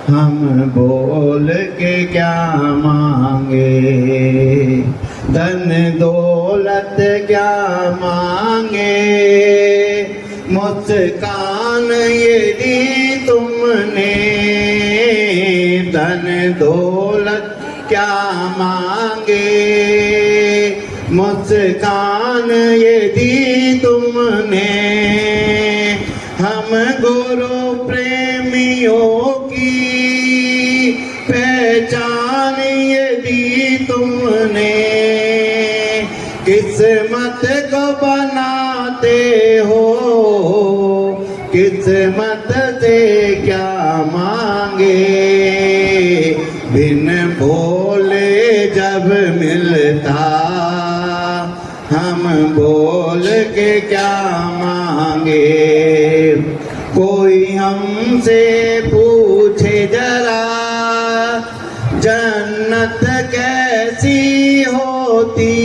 हम बोल के क्या मांगे, धन दौलत क्या मांगे, मुस्कान ये दी तुमने, धन दौलत क्या मांगे, मुस्कान ये दी तुमने, हम गुरु प्रेमियों की पहचान ये दी तुमने, किस्मत को बनाते हो, किस्मत से क्या मांगे, बिन बोले जब मिलता, हम बोल के क्या मांगे। कोई हमसे पूछे जरा, जन्नत कैसी होती,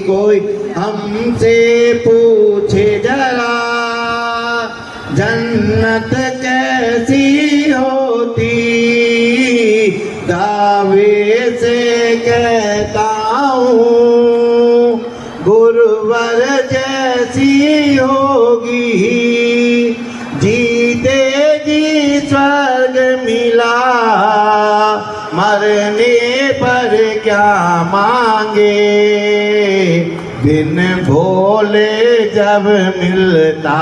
कोई हमसे पूछे जरा, जन्नत कैसी होती, दावे से कहता हूँ गुरुवर जैसी होगी, जीते जी स्वर्ग मिला, मरने पर क्या मांगे, बिन बोले जब मिलता,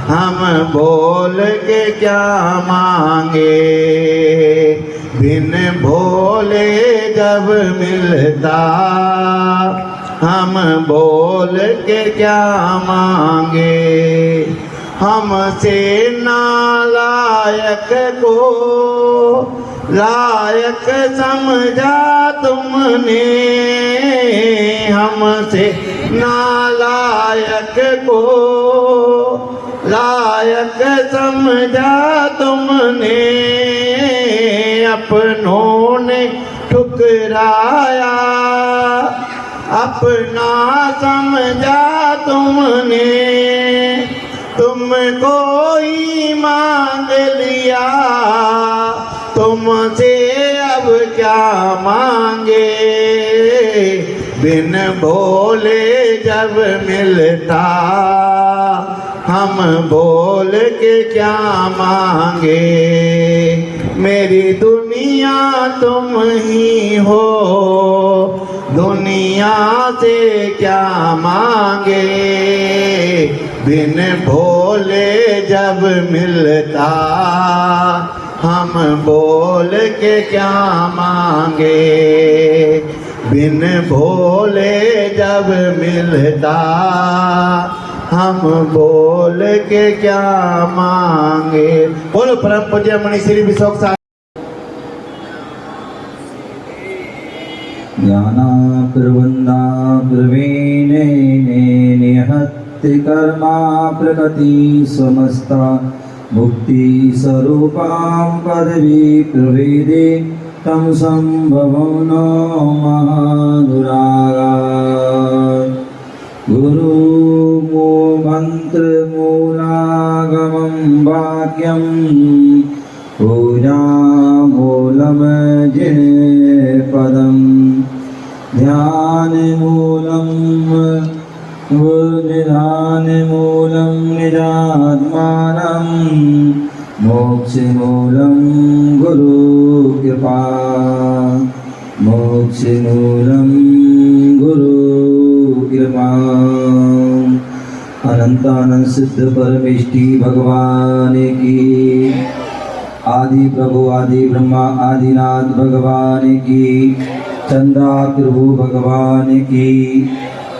हम बोल के क्या मांगे, बिन बोले जब मिलता, हम बोल के क्या मांगे। हमसे नालायक को लायक समझा तुमने, हमसे नालायक को लायक समझा तुमने, अपनों ने ठुकराया, अपना समझा तुमने, तुमको ही मांग लिया, तुमसे अब क्या मांगे, बिन बोले जब मिलता, हम बोल के क्या मांगे, मेरी दुनिया तुम ही हो, दुनिया से क्या मांगे, बिन बोले जब मिलता, हम बोल के क्या मांगे, बिन बोले जब मिलता, हम बोल के क्या मांगे। बोलो परम पूज्य मणि श्री विशोक साहब। ज्ञानाकृवन्दा प्रवीणे निहत्ति कर्मा प्रकृति समस्ता, मुक्ति स्वरूपां पदवी प्रवेदे तं संभवं नो महानुरागा। गुरु मंत्र मूलागमं वाक्यं पूजा मूलम जिने पदम, ध्यान मूलम निधान मूलम निजात्मानं, मोक्ष मूलम गुरु कृपा, मोक्ष मूलम गुरु कृपा। अनंतानंद सिद्ध परमेष्टि भगवान की, आदि प्रभु आदि ब्रह्मा आदिनाथ भगवान की, चंदा प्रभु भगवान की,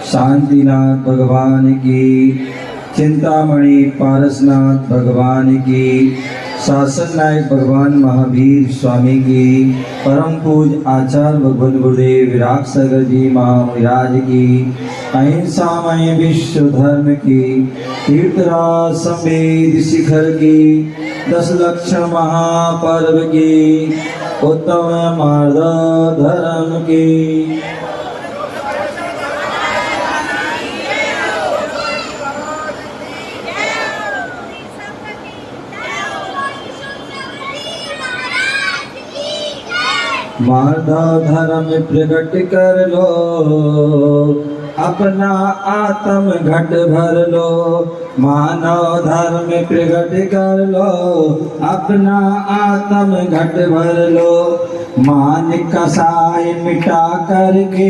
शांतिनाथ भगवान की, चिंतामणि पारसनाथ भगवान की, शासन नायक भगवान महावीर स्वामी की, परम पूज आचार्य भगवान गुरुदेव विराग सागर जी महाराज की, अहिंसामय विश्व धर्म की, तीर्थराज समेत शिखर की, 10 लक्ष महापर्व की, उत्तम मार्ग धर्म की, माधव धर्म प्रकट कर लो, अपना आत्म घट भर लो। मानव धर्म प्रकट कर लो, अपना आत्म घट भर लो। मान कसाय मिटा करके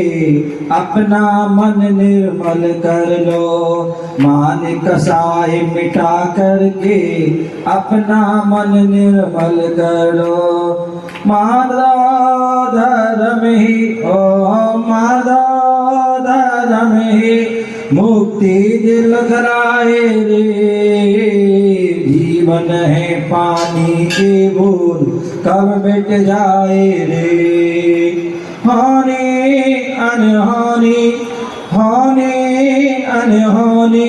अपना मन निर्मल कर लो। मान कसाय मिटा करके अपना मन निर्मल कर लो। माधव धर्म ही ओ माधव धर्म ही मुक्ति दिलकराए रे। जीवन है पानी की बूंद कब मिट जाए रे। हानि अनहानि हानि अनहानि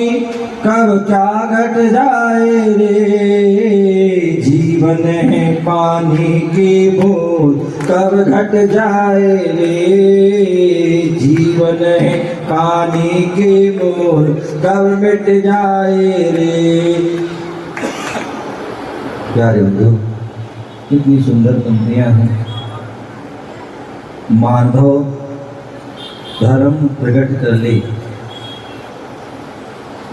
कब क्या घट जाए रे। जीवन है पानी की बूंद कब घट जाए रे। जीवन है पानी की बूंद कब मिट जाए रे। प्यारे बंधु, कितनी सुंदर पंक्तियां हैं। माधव धर्म प्रकट कर ले।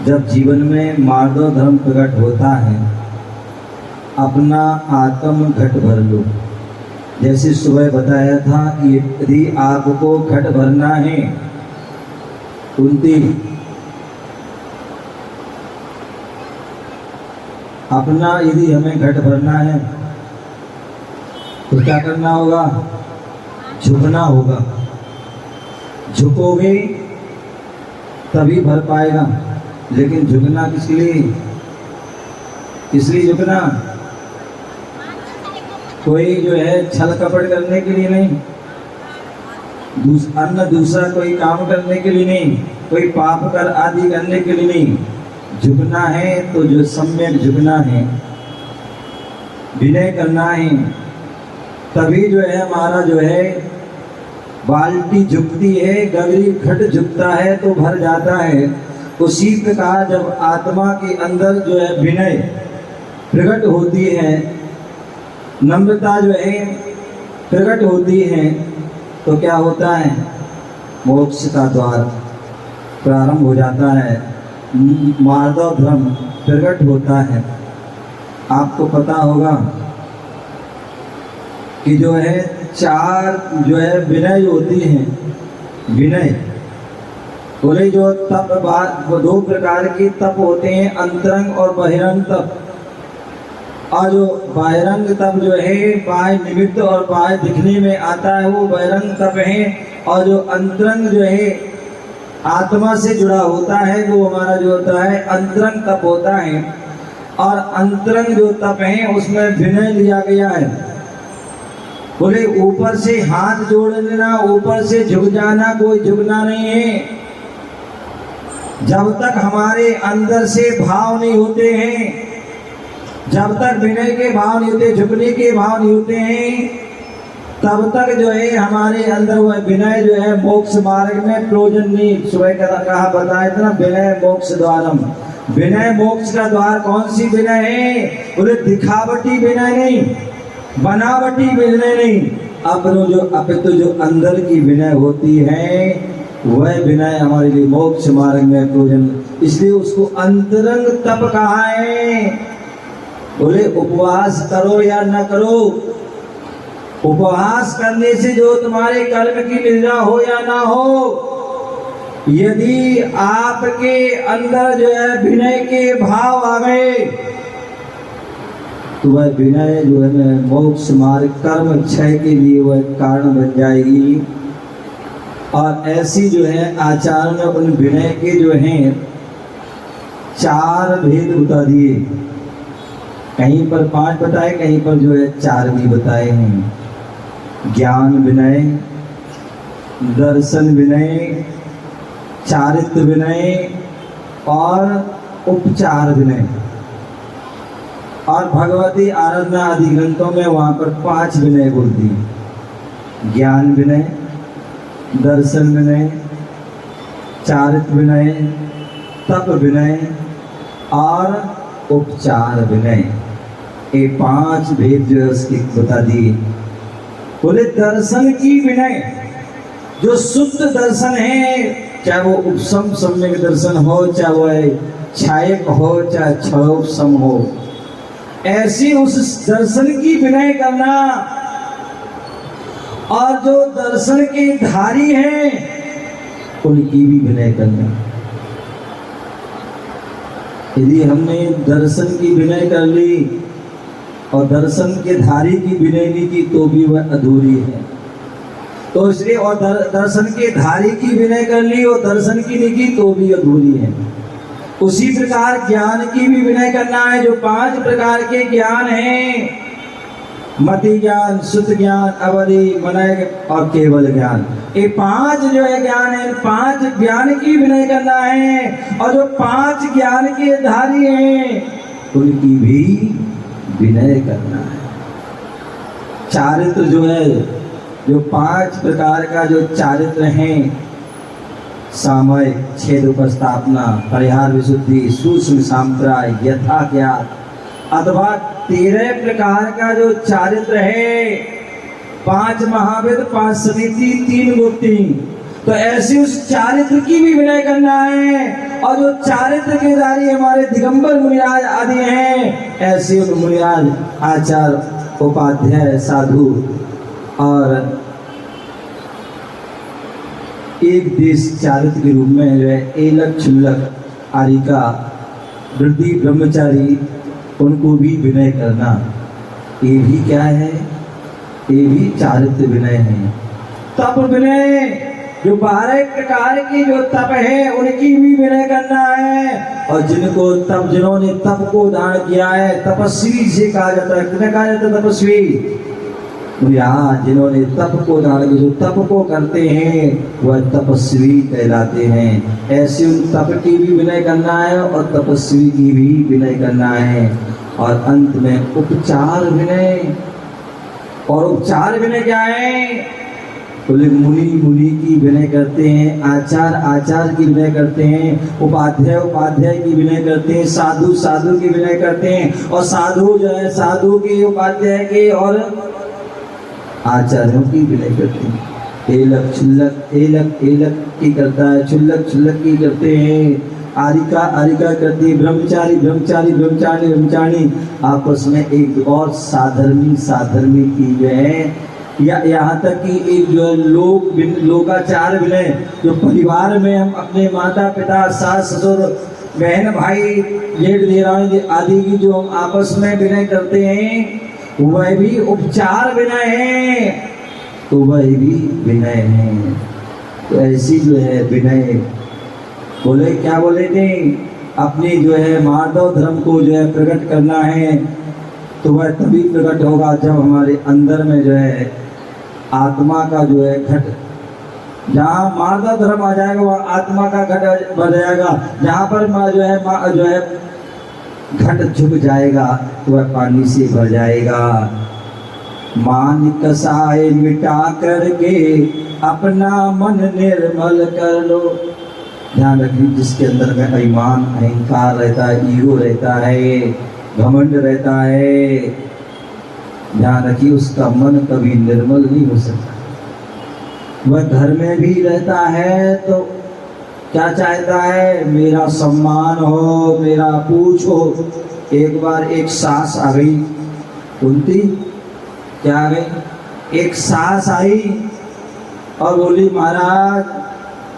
जब जीवन में माधव धर्म प्रकट होता है, अपना आत्म घट भर लो। जैसे सुबह बताया था कि यदि आपको घट भरना है, अपना यदि हमें घट भरना है तो क्या करना होगा? झुकना होगा। झुकोगे तभी भर पाएगा। लेकिन झुकना किस लिए? किस लिए झुकना? कोई जो है छल कपट करने के लिए नहीं, अन्य दूसरा कोई काम करने के लिए नहीं, कोई पाप कर आदि करने के लिए नहीं। झुकना है तो जो सम्यक झुकना है, विनय करना है, तभी जो है हमारा जो है बाल्टी झुकती है, गगरी घट झुकता है तो भर जाता है। उसी प्रकार जब आत्मा के अंदर जो है विनय प्रकट होती है, नम्रता जो है प्रकट होती है, तो क्या होता है? मोक्ष का द्वार प्रारंभ हो जाता है। माधव धर्म प्रकट होता है। आपको पता होगा कि जो है चार जो है विनय होती हैं। विनय बोले जो तप बात, वो दो प्रकार के तप होते हैं, अंतरंग और बहिरंग तप। और जो बहिरंग तप जो है बाह्य निमित्त और बाह्य दिखने में आता है, वो बहिरंग तप है। और जो अंतरंग जो है आत्मा से जुड़ा होता है, वो हमारा जो होता है अंतरंग तप होता है। और अंतरंग जो तप है उसमें विनय लिया गया है। बोले ऊपर से हाथ जोड़ लेना, ऊपर से झुक जाना, कोई झुकना नहीं है। जब तक हमारे अंदर से भाव नहीं होते हैं, जब तक विनय के भाव नहीं होते, झुकने के भाव नहीं होते हैं, तब तक जो है हमारे अंदर वह विनय जो है मोक्ष मार्ग में प्रयोजन नहीं। सुबह कहा बताया था ना, विनय मोक्ष द्वारम। विनय मोक्ष का द्वार कौन सी विनय है? बोले दिखावटी विनय नहीं, बनावटी विनय नहीं, अपितु जो अंदर की विनय होती है, वह विनय हमारे लिए मोक्ष मार्ग में प्रयोजन। इसलिए उसको अंतरंग तप कहा है। बोले उपवास करो या न करो, उपवास करने से जो तुम्हारे कर्म की निद्रा हो या ना हो, यदि आपके अंदर जो है विनय के भाव आ गए, तो वह विनय जो है मोक्ष मार्ग कर्म क्षय के लिए वह कारण बन जाएगी। और ऐसी जो है आचार्य ने उन विनय के जो हैं चार भेद बता दिए। कहीं पर 5 बताए, कहीं पर जो है 4 भी बताए हैं। ज्ञान विनय, दर्शन विनय, चारित्र विनय और उपचार विनय। और भगवती आराधना आदि ग्रंथों में वहाँ पर 5 विनय बोल दी। ज्ञान विनय, दर्शन विनय, चारित्र विनय, तप विनय और उपचार विनय। ये 5 भेद जो है उसकी बता दिए। बोले दर्शन की विनय, जो शुद्ध दर्शन है, चाहे वो उपसम सम्यक दर्शन हो, चाहे वह छायक हो, चाहे क्षयोपम हो, ऐसी उस दर्शन की विनय करना। और जो दर्शन के धारी हैं उनकी भी विनय करना। यदि हमने दर्शन की विनय कर ली और दर्शन के धारी की विनय नहीं की तो भी वह अधूरी है। तो इसलिए और दर्शन के धारी की विनय कर ली और दर्शन की नहीं की तो भी अधूरी है। उसी प्रकार ज्ञान की भी विनय करना है। जो 5 प्रकार के ज्ञान हैं, मति ज्ञान, शुद्ध ज्ञान, अवधि, मनय और केवल ज्ञान, ये 5 जो है ज्ञान है, 5 ज्ञान की विनय करना है। और जो 5 ज्ञान के धारी हैं उनकी भी विनय करना है। चारित्र जो है, जो 5 प्रकार का जो चारित्र हैं, सामयिक, छेद उपस्थापना, परिहार विशुद्धि, सूक्ष्म सांप्राय, यथा ज्ञात, अथवा 13 प्रकार का जो चारित्र है, 5 महावेद, 5 समिति, 3 मुक्ति, तो ऐसे उस चारित्र की भी विनय करना है। और जो चारित्र के धारी हमारे दिगंबर मुनिराज आदि हैं, ऐसे उन मुनिराज, आचार्य, उपाध्याय, साधु और एक देश चारित्र के रूप में जो है एलक, क्षुल्लक, आरिका, वृद्धि, ब्रह्मचारी, उनको भी विनय करना। ये भी क्या है? ये भी चारित्र विनय है। तप विनय, जो 12 प्रकार की जो तप है उनकी भी विनय करना है। और जिन्होंने तप को दान किया है, तपस्वी से कहा जाता है। किन्हें कहा जाता है? तपस्वी। यहाँ जिन्होंने तप को दान किया, जो तप को करते हैं वह तपस्वी कहलाते हैं। ऐसे उन तप की भी विनय करना है और तपस्वी की भी विनय करना है। और अंत में उपचार विनय। और उपचार विनय क्या है? बोले मुनि की विनय करते हैं, आचार्य की विनय करते हैं, उपाध्याय की विनय करते हैं, साधु की विनय करते हैं। और साधु जो है साधु के, उपाध्याय के और आचार्यों की विनय करते हैं। एलक की करता है, क्षुल्लक की करते हैं, आरिका करती है, ब्रह्मचारी आपस में एक और साधर्मी की जो है, या यहाँ तक कि एक जो है लोकाचार विनय, जो परिवार में हम अपने माता पिता, सास ससुर, बहन भाई, जेठ देरानी आदि की जो हम आपस में विनय करते हैं वह भी उपचार विनय है। तो वह भी विनय है। तो ऐसी जो है विनय, बोले क्या बोले थे, अपनी जो है माधव धर्म को जो है प्रकट करना है। तो वह तभी प्रकट होगा जब हमारे अंदर में जो है आत्मा का जो है घट, जहाँ माधव धर्म आ जाएगा वह आत्मा का घट बढ़ जाएगा। जहाँ पर जो है घट झुक जाएगा तो वह पानी से भर जाएगा। मान कसाए मिटा करके अपना मन निर्मल कर लो। ध्यान रखिए, जिसके अंदर में अभिमान, अहंकार रहता है, ईगो रहता है, घमंड रहता है, ध्यान रखिए उसका मन कभी निर्मल नहीं हो सकता। वह घर में भी रहता है तो क्या चाहता है? मेरा सम्मान हो, मेरा पूछ हो। एक बार एक सास आ गई, कुंती क्या आ गई? एक सास आई और बोली, महाराज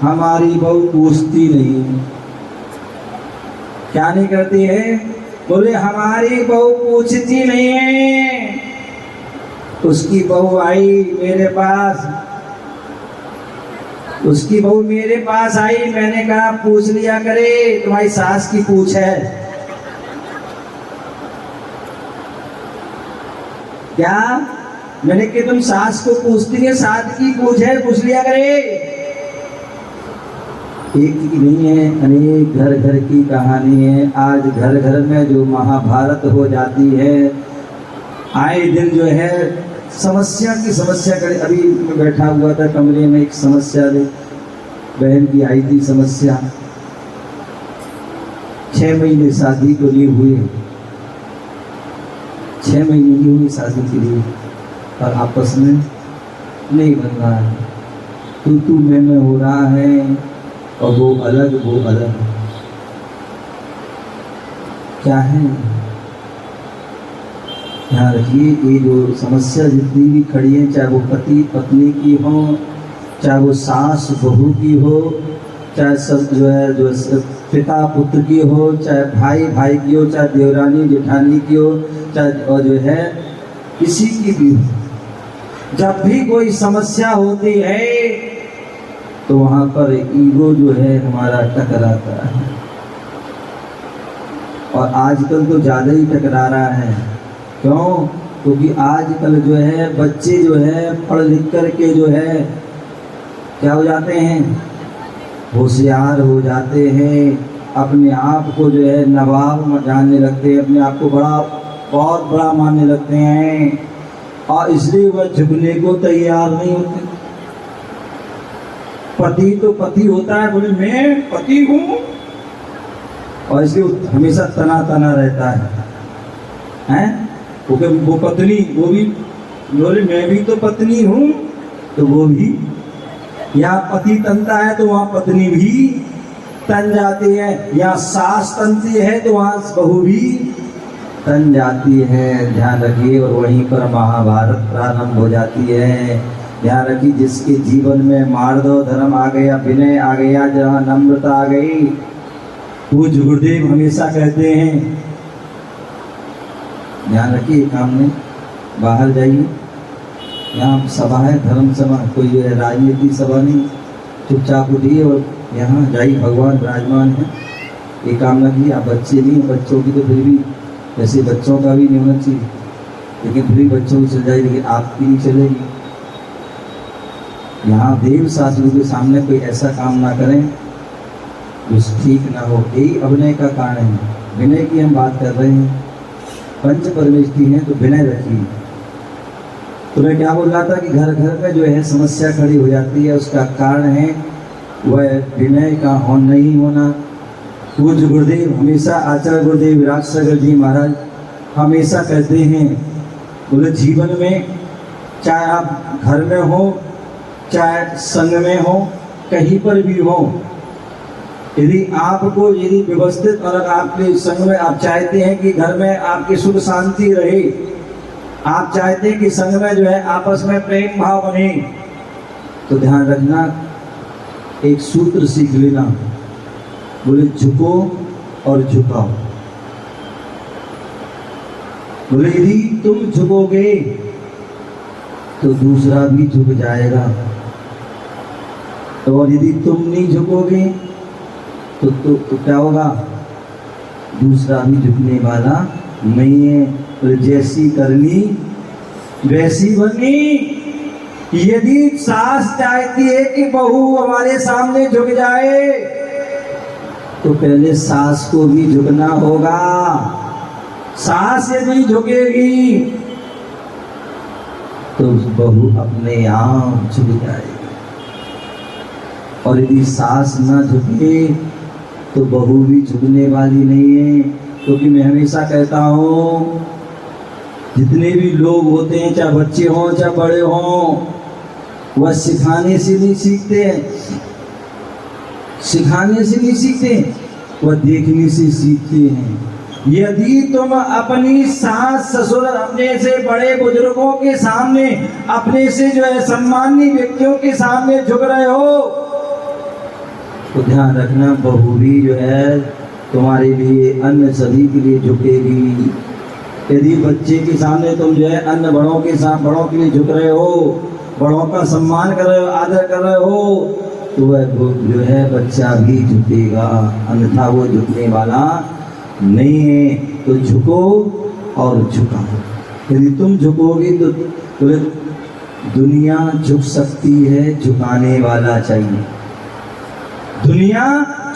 हमारी बहू पूछती नहीं। क्या नहीं करती है? बोले हमारी बहू पूछती नहीं है। उसकी बहू आई मेरे पास, आई, मैंने कहा पूछ लिया करे, तुम्हारी सास की पूछ है क्या? मैंने कि तुम सास को पूछती है, सास की पूछ है, पूछ लिया करे। एक की नहीं है, अनेक घर की कहानी है। आज घर में जो महाभारत हो जाती है, आए दिन जो है समस्या करे। अभी मैं बैठा हुआ था कमरे में, एक समस्या बहन की आई थी समस्या। 6 महीने शादी को नहीं हुए, 6 महीने नहीं हुई शादी के लिए, और आपस में नहीं बन रहा है, तू मैं हो रहा है, और वो अलग क्या है। ध्यान रखिए, ये जो समस्या जितनी भी खड़ी है, चाहे वो पति पत्नी की हो, चाहे वो सास बहू की हो, चाहे सब जो है जो पिता पुत्र की हो, चाहे भाई भाई की हो, चाहे देवरानी जेठानी की हो, चाहे और जो है किसी की भी हो, जब भी कोई समस्या होती है तो वहाँ पर ईगो जो है हमारा टकराता है। और आजकल तो ज़्यादा ही टकरा रहा है। क्यों? क्योंकि आजकल जो है बच्चे जो है पढ़ लिख कर के जो है क्या हो जाते हैं, होशियार हो जाते हैं, अपने आप को जो है नवाब जानने लगते हैं, अपने आप को बहुत बड़ा मानने लगते हैं, और इसलिए वह झुकने को तैयार नहीं होते। पति तो पति होता है, बोले मैं पति हूँ, और इसलिए हमेशा तना रहता है? वो पत्नी, वो भी बोले मैं भी तो पत्नी हूँ, तो वो भी, यहाँ पति तनता है तो वहाँ पत्नी भी तन जाती है, यहाँ सास तनती है तो वहाँ बहू भी तन जाती है। ध्यान रखिए, और वहीं पर महाभारत प्रारंभ हो जाती है। ध्यान रखिए, जिसके जीवन में मार्दव धर्म आ गया, विनय आ गया, जहाँ नम्रता आ गई, वो गुरुदेव हमेशा कहते हैं, ध्यान रखिए काम में बाहर जाइए, यहाँ सभा है, धर्म सभा, कोई जो है राजनीति सभा नहीं, चुपचाप उठिए और यहाँ जाइए, भगवान विराजमान है, ये काम ना कीजिए। आप बच्चे नहीं, बच्चों की तो फिर भी, वैसे बच्चों का भी नहीं होना चाहिए, लेकिन फिर भी बच्चों की चल जाए, लेकिन आपकी नहीं चलेगी। यहाँ देव शास्त्रियों के सामने कोई ऐसा काम ना करें जो ठीक ना हो, यही अभिनय का कारण है। विनय की हम बात कर रहे हैं, पंच परमेष्टि हैं तो विनय रखिए। तो मैं क्या बोल रहा था कि घर घर में जो है समस्या खड़ी हो जाती है, उसका कारण है वह विनय का नहीं होना। पूज्य गुरुदेव हमेशा, आचार्य गुरुदेव विराट सागर जी महाराज हमेशा कहते हैं, बोले जीवन में चाहे आप घर में हो, चाहे संग में हो, कहीं पर भी हो, यदि आपको यदि व्यवस्थित और आपके संग में आप चाहते हैं कि घर में आपकी सुख शांति रहे, आप चाहते हैं कि संग में जो है आपस में प्रेम भाव बने, तो ध्यान रखना, एक सूत्र सीख लेना, बोले झुको और झुकाओ। बोले यदि तुम झुकोगे तो दूसरा भी झुक जाएगा, और यदि तुम नहीं झुकोगे तो क्या होगा, दूसरा भी झुकने वाला नहीं है। तो जैसी करनी वैसी बननी। यदि सास चाहती है कि बहू हमारे सामने झुक जाए, तो पहले सास को भी झुकना होगा। सास यदि झुकेगी तो बहू अपने आप झुक जाएगी, और यदि सास ना झुके तो बहू भी झुकने वाली नहीं है। क्योंकि मैं हमेशा कहता हूँ, जितने भी लोग होते हैं, चाहे बच्चे हों चाहे बड़े हों, वह सिखाने से नहीं सीखते हैं, सिखाने से नहीं सीखते, वह देखने से सीखते हैं। यदि तुम अपनी सास ससुर, अपने से बड़े बुजुर्गों के सामने, अपने से जो है सम्मानीय व्यक्तियों के सामने झुक रहे हो, तो ध्यान रखना, बहू भी जो है तुम्हारे लिए, अन्य सभी के लिए झुकेगी। यदि बच्चे के सामने तुम जो है अन्य बड़ों के साथ, बड़ों के लिए झुक रहे हो, बड़ों का सम्मान कर रहे हो, आदर कर रहे हो, तो वह जो है बच्चा भी झुकेगा, अन्यथा वो झुकने वाला नहीं है। तो झुको और झुकाओ। यदि तुम झुकोगे तो दुनिया झुक सकती है, झुकाने वाला चाहिए। दुनिया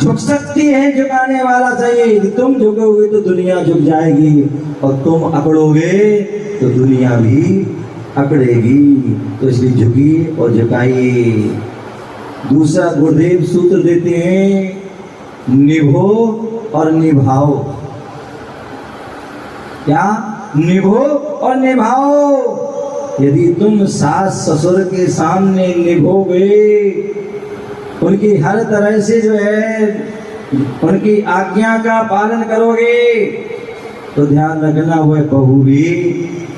झुक सकती है, झुकाने वाला चाहिए। यदि तुम झुकोगे तो दुनिया झुक जाएगी, और तुम अकड़ोगे तो दुनिया भी अकड़ेगी। तो इसलिए झुकी और झुकाइए। दूसरा गुरुदेव सूत्र देते हैं, निभो और निभाओ। क्या? निभो और निभाओ। यदि तुम सास ससुर के सामने निभोगे, उनकी हर तरह से जो है उनकी आज्ञा का पालन करोगे, तो ध्यान रखना वह बहू भी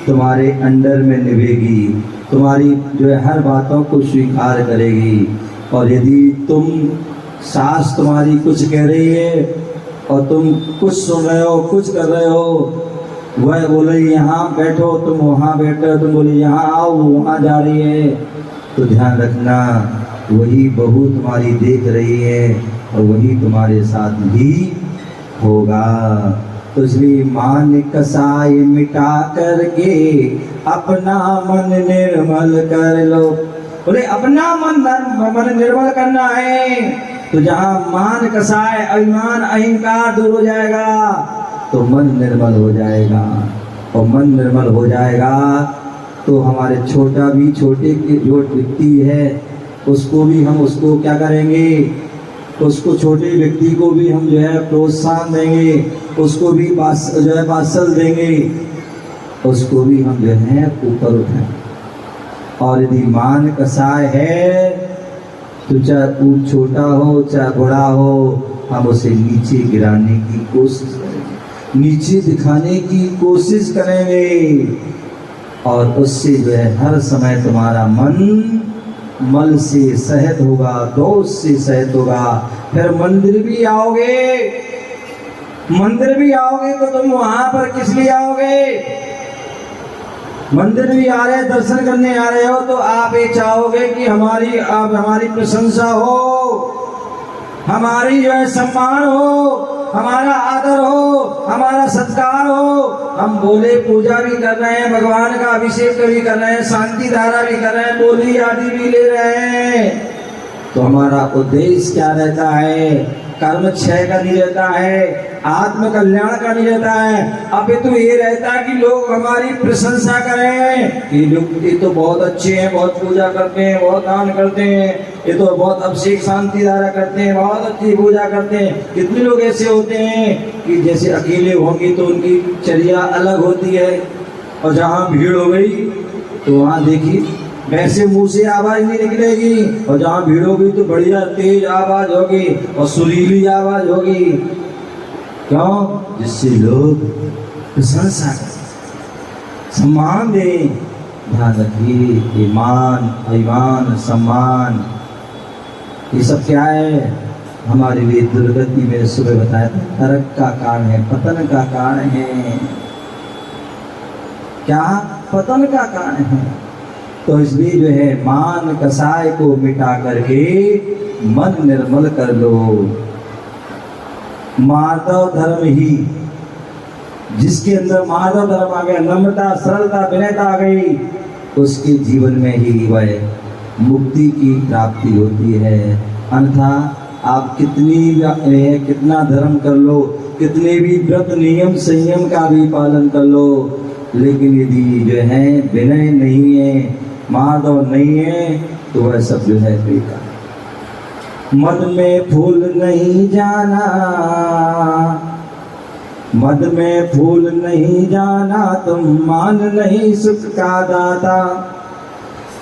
तुम्हारे अंडर में निभेगी, तुम्हारी जो है हर बातों को स्वीकार करेगी। और यदि तुम सास तुम्हारी कुछ कह रही है और तुम कुछ सुन रहे हो, कुछ कर रहे हो, वह बोले यहाँ बैठो, तुम वहाँ बैठो, तुम बोले यहाँ आओ, वहाँ जा रही है, तो ध्यान रखना वही बहू तुम्हारी देख रही है और वही तुम्हारे साथ भी होगा। तो इसलिए मान कसाय मिटा करके अपना मन निर्मल कर लो। बोले अपना मन निर्मल करना है, तो जहाँ मान कसाय अभिमान अहंकार दूर हो जाएगा तो मन निर्मल हो जाएगा। और मन निर्मल हो जाएगा तो हमारे छोटे के जो व्यक्ति है उसको भी हम उसको क्या करेंगे, उसको छोटे व्यक्ति को भी हम जो है प्रोत्साहन देंगे, उसको भी जो है वात्सल देंगे, उसको भी हम जो है ऊपर उठाएं। और यदि मान कसाय है तो चाहे ऊँट छोटा हो चाहे बड़ा हो, हम उसे नीचे गिराने की कोशिश करेंगे, नीचे दिखाने की कोशिश करेंगे। और उससे जो है हर समय तुम्हारा मन मल से सहित होगा, दोष से सहित होगा। फिर मंदिर भी आओगे तो तुम वहां पर किस लिए आओगे? मंदिर भी आ रहे, दर्शन करने आ रहे हो तो आप ये चाहोगे कि हमारी प्रशंसा हो, हमारी जो है सम्मान हो, हमारा आदर हो, हमारा सत्कार हो। हम बोले पूजा भी कर रहे हैं, भगवान का अभिषेक भी कर रहे हैं, शांति धारा भी कर रहे हैं, बोली आदि भी ले रहे हैं, तो हमारा उद्देश्य क्या रहता है? कर्म क्षय का नहीं रहता है, आत्म कल्याण का नहीं रहता है। अब तो ये रहता है कि लोग हमारी प्रशंसा करें कि लोग ये तो बहुत अच्छे हैं, बहुत पूजा करते हैं, बहुत दान करते हैं, ये तो बहुत अभिषेक शांति धारा करते हैं, बहुत अच्छी पूजा करते हैं। कितने लोग ऐसे होते हैं कि जैसे अकेले होंगे तो उनकी चर्या अलग होती है, और जहाँ भीड़ हो गई तो वहाँ देखिए वैसे मुंह से आवाज नहीं निकलेगी, और जहाँ भीड़ होगी तो बढ़िया तेज आवाज होगी और सुरीली आवाज होगी। क्यों? जिससे लोग प्रशंसा करें, सम्मान दें। ध्यान रखिए, ईमान अभिमान सम्मान ये सब क्या है? हमारे लिए दुर्गति में सुबह बताया था, नरक का कारण है, पतन का कारण है। क्या? पतन का कारण है। तो इसलिए जो है मान कसाय को मिटा करके मन निर्मल कर लो। माधव धर्म ही, जिसके अंदर माधव धर्म आ गया, नम्रता सरलता विनयता आ गई, उसके जीवन में ही वह मुक्ति की प्राप्ति होती है। अन्यथा आप कितना धर्म कर लो, कितने भी व्रत नियम संयम का भी पालन कर लो, लेकिन यदि जो है विनय नहीं है, माधव नहीं है, तो वह सब जो है बेकार। मद में फूल नहीं जाना, मद में फूल नहीं जाना, तुम मान नहीं सुख का दाता।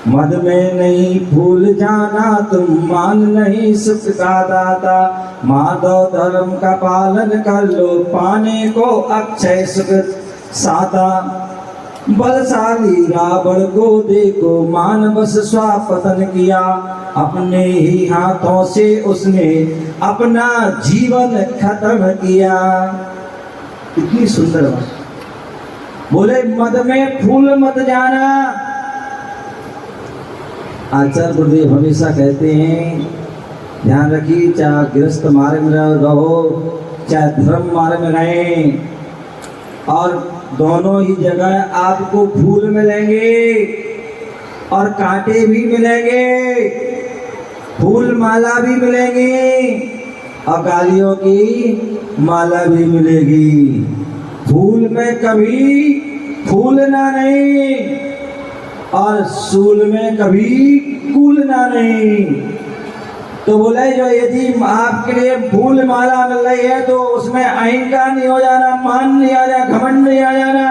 मद में नहीं फूल जाना, तुम मान नहीं सुख का दाता। माधव धर्म का पालन कर लो, पाने को अक्षय सुख साता। बलशाली रावण को देखो, मान बस स्वापतन किया, अपने ही हाथों से उसने अपना जीवन खत्म किया। कितनी सुंदर बात। बोले मद में फूल मत जाना। आचार्य गुरुदेव हमेशा कहते हैं, ध्यान रखिए, चाहे गृहस्थ मार्ग में रहो चाहे धर्म मार्ग में रहें, और दोनों ही जगह आपको फूल मिलेंगे और कांटे भी मिलेंगे, फूल माला भी मिलेंगी और गालियों की माला भी मिलेगी। फूल में कभी फूलना नहीं और सूल में कभी कूलना नहीं। तो बोले जो यदि आपके लिए फूल माला मिल रही है तो उसमें अहंकार नहीं हो जाना, मान नहीं आ जाना, घमंड नहीं आ जाना।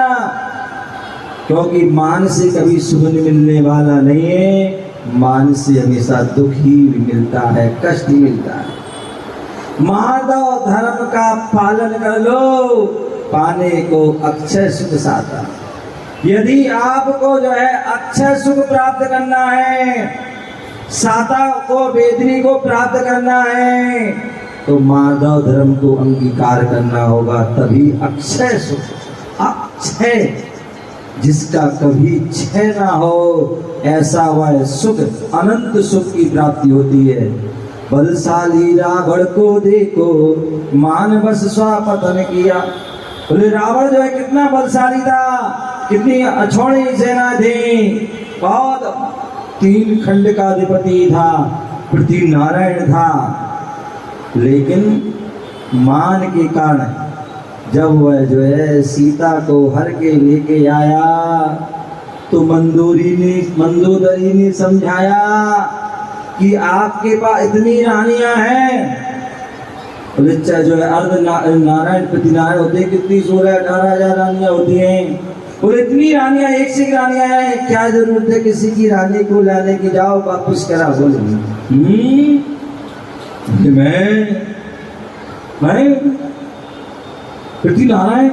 क्योंकि मान से कभी सुख मिलने वाला नहीं है, मान से हमेशा दुख ही मिलता है, कष्ट ही मिलता है। माधव धर्म का पालन कर लो, पाने को अक्षय सुख साता। यदि आपको जो है अक्षय सुख प्राप्त करना है, साता को वेदनी को प्राप्त करना है, तो माधव धर्म को अंगीकार करना होगा, तभी अक्षय सुख, अक्षय जिसका कभी क्षय ना हो, ऐसा वह सुख अनंत सुख की प्राप्ति होती है। बलशाली रावण को देखो, मान बस स्वापतन किया। बोले रावण जो है कितना बलशाली था, कितनी अछोड़ी सेना थी, बहुत 3 खंड का अधिपति था, पृथ्वी नारायण था, लेकिन मान के कारण जब वह जो है सीता को हर के लेके आया, तो मंदोदरी ने समझाया कि आपके पास इतनी रानियां हैं। बोले जो है अर्ध नारायण पति नारायण होते हैं, कितनी 16-18 रानियां होती हैं। बोले इतनी रानियां, एक से एक रानियां हैं, क्या जरूरत है किसी की रानी को लाने की, जाओ वापस करा। बोले मैं पृथ्वी नारायण,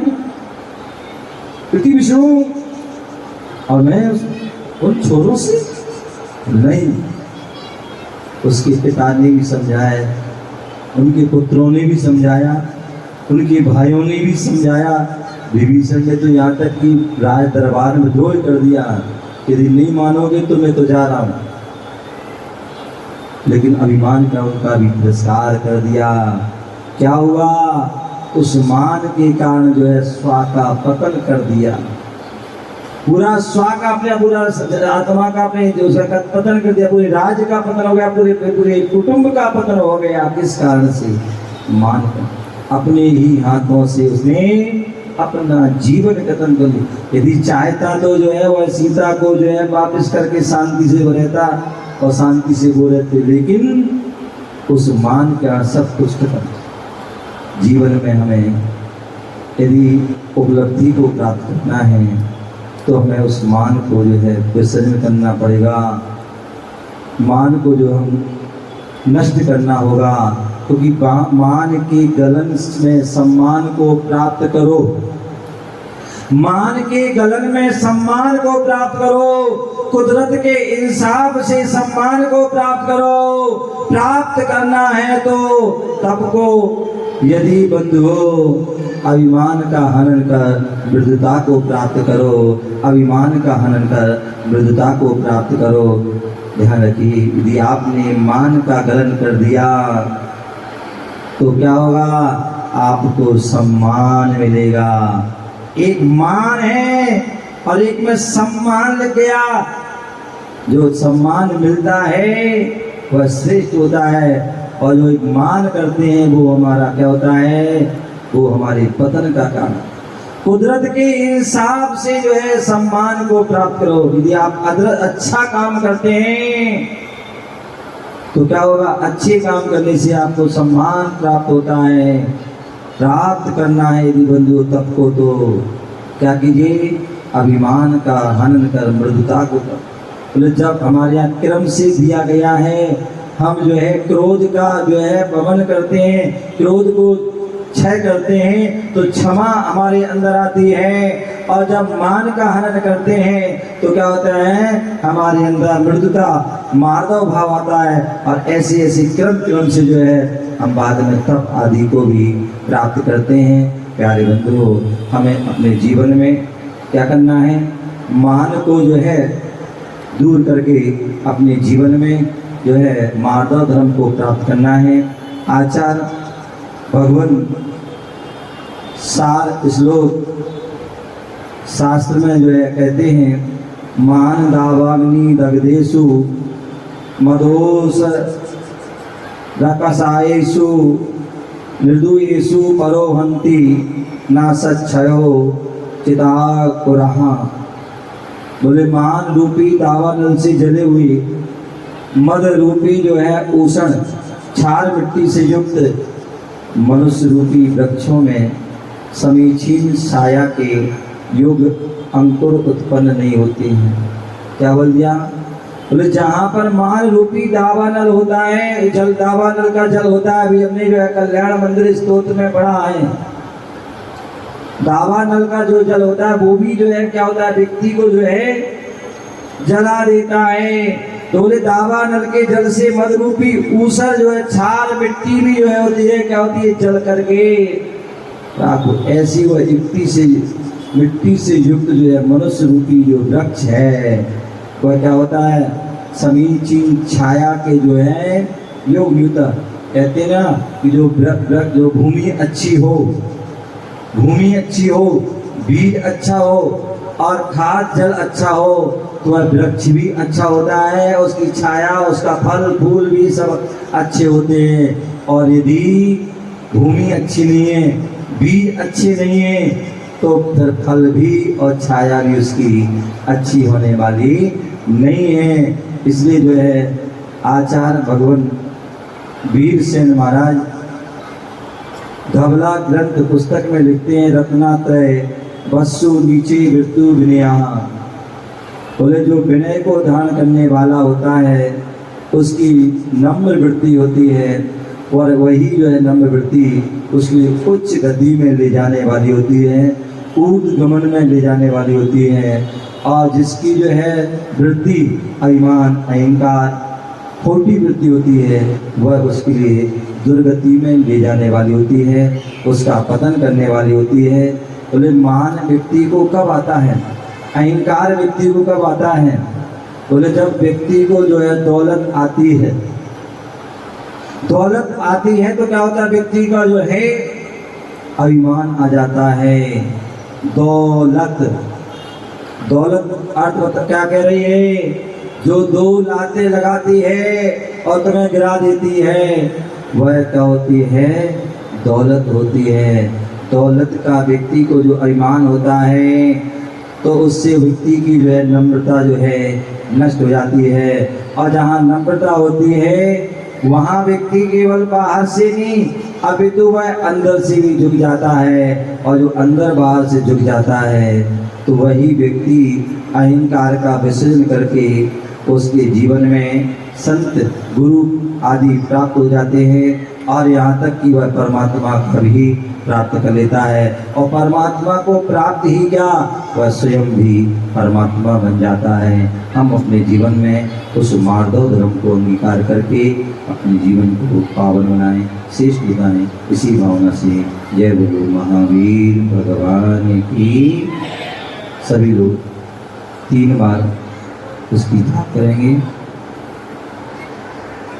पृथ्वी विष्णु, और मैं उन छोरों से नहीं। उसके पिता ने भी समझाया, उनके पुत्रों ने भी समझाया, उनके भाइयों ने भी समझाया। विभीषण ने तो यहाँ तक कि राज दरबार में द्रोह कर दिया, यदि नहीं मानोगे तो मैं तो जा रहा हूँ। लेकिन अभिमान का उनका भी तिरस्कार कर दिया। क्या हुआ? उस मान के कारण जो है स्वा का पतन कर दिया, पूरा स्वा का अपने पूरा आत्मा का अपने जो का पतन कर दिया, पूरे राज्य का पतन हो गया, पूरे पूरे कुटुंब का पतन हो गया। किस कारण से? मान का। अपने ही हाथों से उसने अपना जीवन खत्म कर लिया। यदि चाहता तो जो है वह सीता को जो है वापस करके शांति से वो रहता और शांति से वो रहते, लेकिन उस मान का सब कुछ खत्म। जीवन में हमें यदि उपलब्धि को प्राप्त करना है तो हमें उस मान को जो है विसर्जन करना पड़ेगा, मान को जो हम नष्ट करना होगा। क्योंकि मान के गलन में सम्मान को प्राप्त करो, मान के गलन में सम्मान को प्राप्त करो, कुदरत के इंसाफ से सम्मान को प्राप्त करो। प्राप्त करना है तो तब को यदि बंधुओं अभिमान का हनन कर मृदुता को प्राप्त करो, अभिमान का हनन कर मृदुता को प्राप्त करो। ध्यान रखिए, यदि आपने मान का गलन कर दिया तो क्या होगा? आपको सम्मान मिलेगा। एक मान है और एक में सम्मान लग गया। जो सम्मान मिलता है वह श्रेष्ठ होता है, और जो एक मान करते हैं वो हमारा क्या होता है? वो हमारे पतन का कारण। कुदरत के इंसाफ से जो है सम्मान को प्राप्त करो। यदि आप अच्छा काम करते हैं तो क्या होगा? अच्छे काम करने से आपको सम्मान प्राप्त होता है। प्राप्त करना है यदि बंधु तब को तो क्या कीजिए? अभिमान का हनन कर मृदुता को कर। बोले जब हमारे यहाँ क्रम से दिया गया है, हम जो है क्रोध का जो है पवन करते हैं, क्रोध को क्षय करते हैं, तो क्षमा हमारे अंदर आती है। और जब मान का हनन करते हैं तो क्या होता है? हमारे अंदर मृदुता, मार्दव भाव आता है। और ऐसे ऐसे क्रम से जो है हम बाद में तप आदि को भी प्राप्त करते हैं। प्यारे बंधुओं, हमें अपने जीवन में क्या करना है? मान को जो है दूर करके अपने जीवन में जो है मार्दव धर्म को प्राप्त करना है। आचार्य भगवान सार श्लोक शास्त्र में जो है कहते हैं, मान दावाग्नि दग्धेषु मदोस रकसायेषु निर्दुयेषु परोहन्ति ना सच्छयो चिदाकुरहा। बोले मान रूपी दावानल से जले हुए मद रूपी जो है उषण क्षार मिट्टी से युक्त मनुष्य रूपी वृक्षों में समीचीन छाया के युग अंकुर उत्पन्न नहीं होते हैं। क्या बोल दिया? बोले जहाँ पर मान रूपी दावानल होता है, जल दावानल का जल होता है, अभी हमने जो है कल्याण मंदिर स्तोत्र में पढ़ा है, दावानल का जो जल होता है वो भी जो है क्या होता है, व्यक्ति को जो है जला देता है। तो बोले दावानल के जल से मद रूपी ऊसर जो है, छाल मिट्टी भी जो है होती है, क्या होती है, जल करके आपको ऐसी वह युक्ति से मिट्टी से युक्त जो है मनुष्य रूपी जो वृक्ष है वह क्या होता है, समीचीन छाया के जो है योग युक्त। कहते हैं ना कि जो वृक्ष जो भूमि अच्छी हो, भूमि अच्छी हो, बीज अच्छा हो और खाद जल अच्छा हो तो वह वृक्ष भी अच्छा होता है, उसकी छाया, उसका फल फूल भी सब अच्छे होते हैं। और यदि भूमि अच्छी नहीं है, बीज अच्छे नहीं है, तो फिर फल भी और छाया भी उसकी अच्छी होने वाली नहीं है। इसलिए जो है आचार्य भगवान वीर सेन महाराज धवला ग्रंथ पुस्तक में लिखते हैं, रत्नात्रय वसु नीचे मृत्यु विनया। बोले जो विनय को धारण करने वाला होता है उसकी नम्र वृत्ति होती है, और वही जो है नम्र वृत्ति उसकी उच्च गति में ले जाने वाली होती है, ऊर्ध्वगमन में ले जाने वाली होती है। और जिसकी जो है वृत्ति अभिमान अहंकार खोटी वृत्ति होती है वह उसके लिए दुर्गति में ले जाने वाली होती है, उसका पतन करने वाली होती है। बोले महान व्यक्ति को कब आता है, अहंकार व्यक्ति को कब आता है? बोले जब व्यक्ति को जो है दौलत आती है, दौलत आती है तो क्या होता है, व्यक्ति का जो है अभिमान आ जाता है। दौलत, दौलत अर्थ क्या कह रही है? जो दो लातें लगाती है और तुम्हें गिरा देती है वह क्या होती है, दौलत होती है। दौलत का व्यक्ति को जो अभिमान होता है तो उससे व्यक्ति की जो है नम्रता जो है नष्ट हो जाती है। और जहाँ नम्रता होती है वहाँ व्यक्ति केवल बाहर से नहीं अपितु वह अंदर से भी झुक जाता है, और जो अंदर बाहर से झुक जाता है तो वही व्यक्ति अहंकार का विसर्जन करके उसके जीवन में संत गुरु आदि प्राप्त हो जाते हैं, और यहाँ तक कि वह परमात्मा को भी प्राप्त कर लेता है। और परमात्मा को प्राप्त ही क्या, वह स्वयं भी परमात्मा बन जाता है। हम अपने जीवन में उस मार्दव धर्म को अंगीकार करके अपने जीवन को पावन बनाएं, श्रेष्ठ बनाएं। इसी भावना से जय बोलो महावीर भगवान की। सभी लोग 3 बार उसकी जाप करेंगे।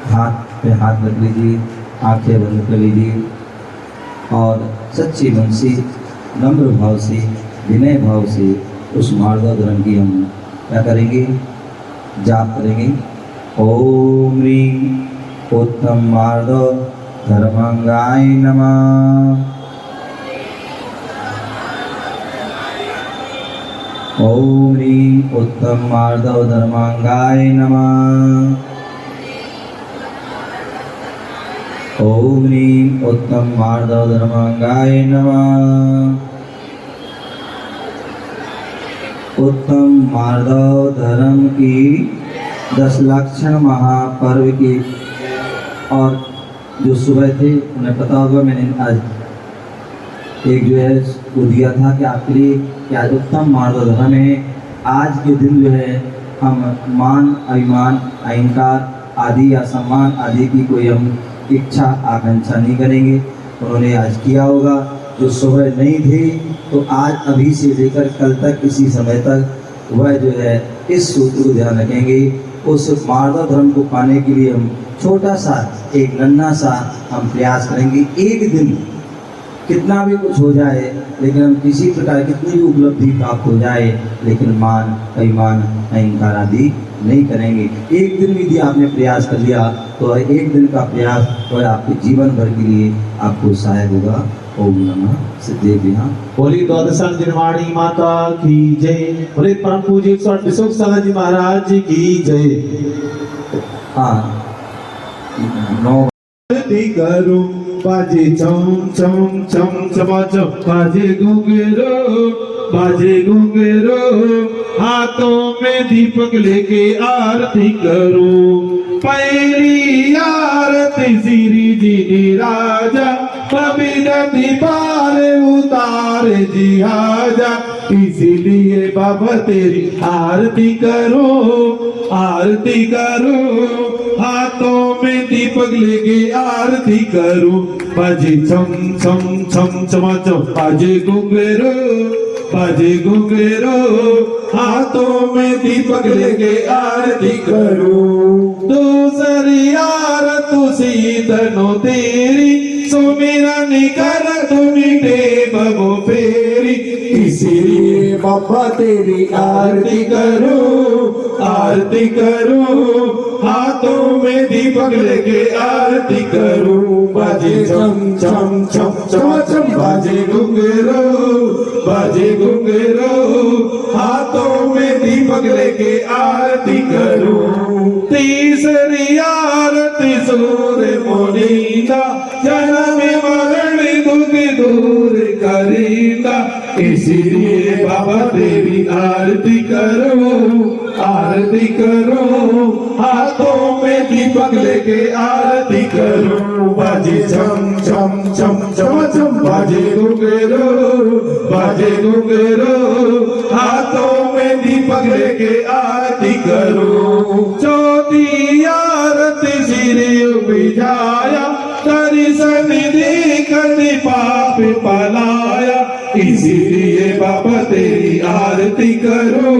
हाथ पे हाथ रख लीजिए, आंखें बंद कर लीजिए और सच्चे मन से, नम्र भाव से, विनय भाव से उस मार्दव धर्म की हम क्या करेंगे, जाप करेंगे। ओम ह्रीं उत्तम मार्दव धर्मांगाय नमः। ओम ह्रीं उत्तम मार्दव धर्मांगाय नमः। ओम ह्रीं उत्तम मार्दव धर्मांगाय नमः। उत्तम मार्दव धर्म की 10 लक्षण महापर्व की, और जो सुबह थे उन्हें पता होगा, मैंने आज एक जो है वो दिया था कि आपके लिए क्या उत्तम मार्दव धर्म है। आज के दिन जो है हम मान अभिमान अहंकार आदि या सम्मान आदि की कोई हम इच्छा आकांक्षा नहीं करेंगे। उन्होंने आज किया होगा, जो सुबह नहीं थे तो आज अभी से लेकर कल तक इसी समय तक वह जो है इस सूत्र को ध्यान रखेंगे। उस मार्दव धर्म को पाने के लिए हम छोटा सा एक नन्हा सा हम प्रयास करेंगे। एक दिन कितना भी कुछ हो जाए, लेकिन हम किसी प्रकार कितनी भी उपलब्धि प्राप्त हो जाए, लेकिन मान अभिमान अहंकार आदि नहीं करेंगे। एक दिन यदि आपने प्रयास कर लिया तो एक दिन का प्रयास वह आपके जीवन भर के लिए आपको सहायक होगा। ओम नमः सिद्धेभ्यः। बोली द्वादशांग निर्वाणी माता की जय। बोले परम पूज्य स्वामी विश्व सागर जी महाराज जी की जय। हाँ, 9 करूं बाजे चम चम चम चमा चम बाजे घुंघरू बाजे घुंघरू हाथों में दीपक लेके आरती करो पहली आरती श्री जी ने राजा पवित्र पार उतारे जी आजा इसीलिए बाबा तेरी आरती करो हाथों में दीपक लेके आरती करो बाजे छम छम छम चमाचम बाजे घुंघरू हाथों में दीपक लेके आरती करो दूसरी आरती सीधनो तेरी सुमिरन कर तुम्हें बबो फेरी इसीलिए बाबा तेरी आरती करो हाथों में दीपक लेके आरती करो बाजे छम छम छम छम छम बाजे घुंघरू हाथों में दीपक लेके आरती करो तीसरी आरती सूर्य मोनीदा जन्म मरण दुख दूर करीदा इसीलिए बाबा तेरी आरती करो हाथों में दीपक लेके आरती करो बाजे छम छम छम छम छम बाजे घुंघरू हाथों में दीपक लेके आरती करो चौथी आरती सिर बिजाया दर्शन देखकर पाप पलाया इसीलिए बाबा तेरी आरती करो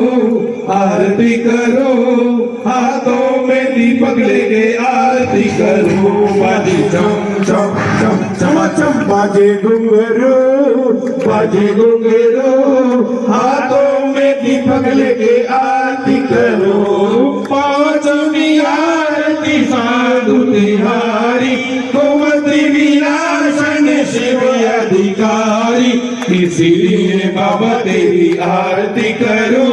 हाथों में दीपक लेके आरती करो बाजे चम चम चम चम चम बाजे घुंघरू हाथों में दीपक लेके आरती करो पांचवी आरती साधु तिहारी गोमती विनाशन शिव अधिकारी इसीलिए बाबा तेरी आरती करो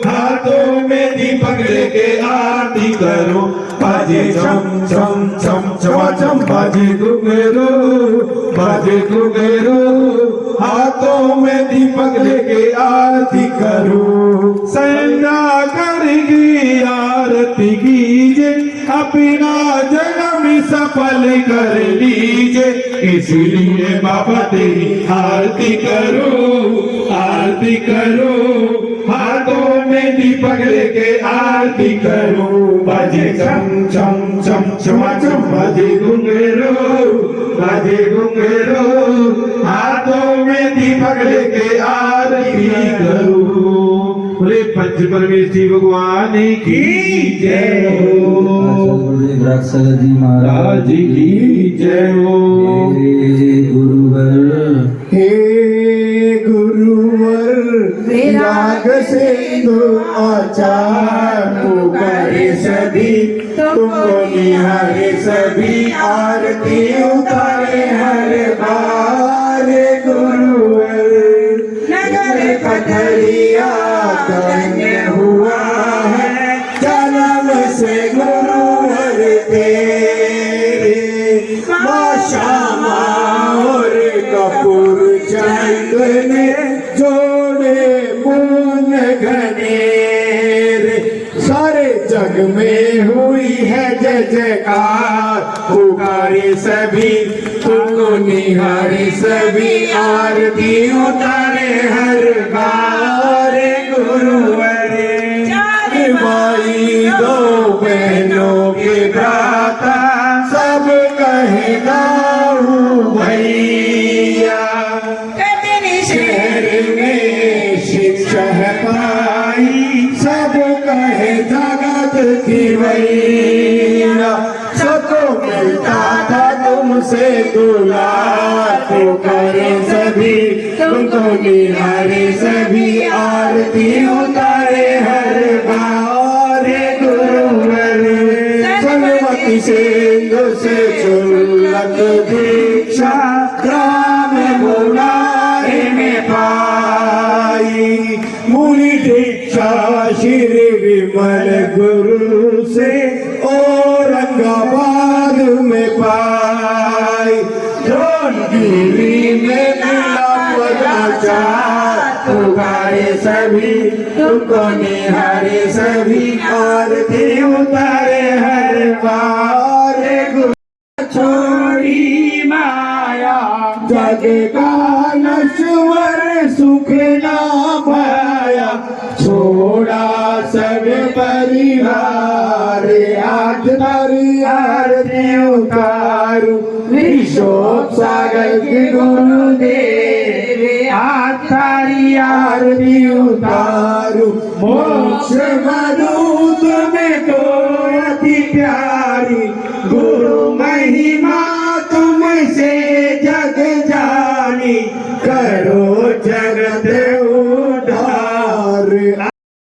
हाथों में दीपक लेके आरती करो बाजे छम छम छम छम छम बाजे घुंघरू हाथों में दीपक लेके आरती करो संगा करगी आरती कीजे अपना जन्म सफल कर लीजे इसलिए बाबा तेरी आरती करो हाथों में दीपक लेके आरती करो बाजे छम छम छम छम छम बाजे घुंघरू हाथों में दीपक लेके आरती करो बोले पंच परमेश्वरी भगवान की जय हो राक्षस जी महाराज की जय हो हे गुरुवर राग सिंधु आचार पुकारे सभी तुमको निहारे सभी आरती उतारे हर बार गुरुवर नगर पथरिया धन्य हुआ है जन्म से गुरुवर तेरे माँ श्यामा और कपूर चंद ने जोड़े पून घनेरे सारे जग में हुई है जय जयकार पुकारे सभी तुमको निहारे सभी आरती उतारे हर बार गुरुवरे भाई दो बहनों के भ्राता सब कहे गाऊ भैया शहर में शिक्षा पाई सब कहे जगत की भैया सबको मिलता था तुमसे दुलार पुकारे सभी तुमको निहारे सभी आरती उतारे हर बार गुरुवर सरस्वती सिंधु से चुल्लक दीक्षा ग्राम मुरारी में पाई मुनि दीक्षा श्री विमल गुरु से औरंगाबाद में पाई जौनगिरी में मिला समाचार पुकारे सभी तुमको निहारे सभी आरती उतारे हर बार गुरु छोड़ी माया जग का नश्वर सुख ना पाया छोड़ा सब परिवार आज तारी आरती उतारू विश्व सागर के गुरुदेव आज तारी आरती उतारू मोक्ष मधु तुम्हें तो अति प्यार